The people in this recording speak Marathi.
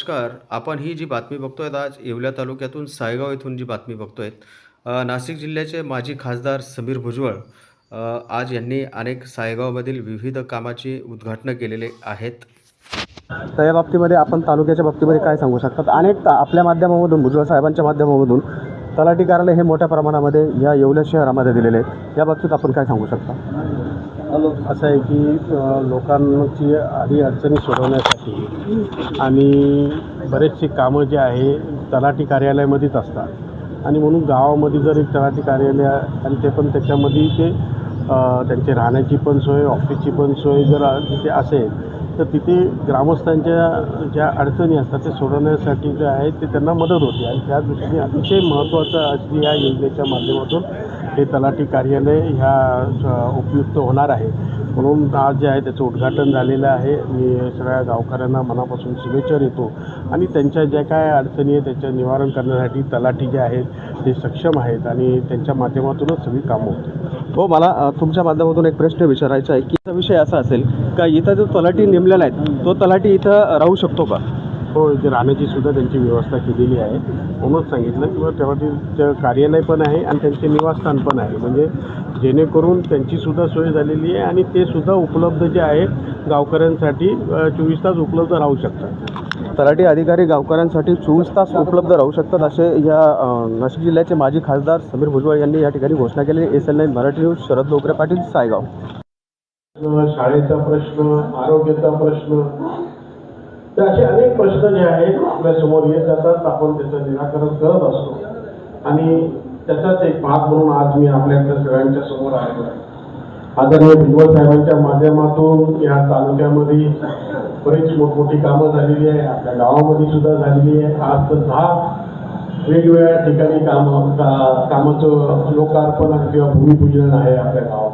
नमस्कार. आपण ही जी बातमी बघतोय आज येवला तालुक्यातून सायगाव येथून जी बातमी बघतोय. नाशिक जिल्ह्याचे माजी खासदार समीर भुजबळ आज यांनी अनेक सायगावमधील विविध कामाची उद्घाटनं केलेले आहेत. तर या बाबतीमध्ये आपण तालुक्याच्या बाबतीमध्ये काय सांगू शकतात? अनेक आपल्या माध्यमामधून भुजबळ साहेबांच्या माध्यमामधून तलाठी कार्यालय हे मोठ्या प्रमाणामध्ये या येवला शहरामध्ये दिलेले आहेत. या बाबतीत आपण काय सांगू शकता? असं आहे की लोकांची आधी अडचणी सोडवण्यासाठी आणि बरेचशी कामं जे आहे तलाठी कार्यालयामध्येच असतात आणि म्हणून गावामध्ये जर एक तलाठी कार्यालय आणि ते पण त्याच्यामध्ये ते त्यांची राहण्याची पण सोय, ऑफिसची पण सोय जर तिथे असेल तर तिथे ग्रामस्थांच्या ज्या अडचणी असतात ते सोडवण्यासाठी जे आहे ते त्यांना मदत होते आणि त्या दृष्टीने अतिशय महत्त्वाचं असली या योजनेच्या माध्यमातून हे तलाठी कार्यालय ह्या उपयुक्त होणार आहे. म्हणून आज जे आहे त्याचं उद्घाटन झालेलं आहे. मी सगळ्या गावकऱ्यांना मनापासून शुभेच्छा देतो आणि त्यांच्या ज्या काय अडचणी आहेत त्याचं निवारण करण्यासाठी तलाठी जे आहेत ते सक्षम आहेत आणि त्यांच्या माध्यमातूनच सगळी कामं होतील. हो, मला तुमच्या माध्यमातून एक प्रश्न विचारायचा आहे की विषय असा असेल का इथं जो तलाठी नेमलेला आहे तो तलाठी इथं राहू शकतो का? हो, इथे राहण्याची सुद्धा त्यांची व्यवस्था केलेली आहे. म्हणूनच सांगितलं किंवा तेव्हा कार्यालय पण आहे आणि त्यांचे निवासस्थान पण आहे, म्हणजे जेणेकरून त्यांचीसुद्धा सोय झालेली आहे आणि ते सुद्धा उपलब्ध जे आहे गावकऱ्यांसाठी 24 तास उपलब्ध राहू शकतात. तलाठी अधिकारी गावकऱ्यांसाठी 24 तास उपलब्ध राहू शकतात असे या नाशिक जिल्ह्याचे माजी खासदार समीर भुजबळ यांनी या ठिकाणी घोषणा केली. SL9 मराठी न्यूज, शरद लोकरे पाटील, सायगाव. शाळेचा प्रश्न, आरोग्याचा प्रश्न, तर असे अनेक प्रश्न जे आहेत आपल्यासमोर येत जातात. आपण त्याचं निराकरण करत असतो आणि त्याचाच एक भाग म्हणून आज मी आपल्याकडे सगळ्यांच्या समोर आलो आहे. आदरणीय भुजबळ साहेबांच्या माध्यमातून या तालुक्यामध्ये बरीच मोठमोठी कामं झालेली आहे. आपल्या गावामध्ये सुद्धा झालेली आहे. आज तर 10 वेगवेगळ्या ठिकाणी कामाचं लोकार्पण किंवा भूमिपूजन आहे आपल्या गावात.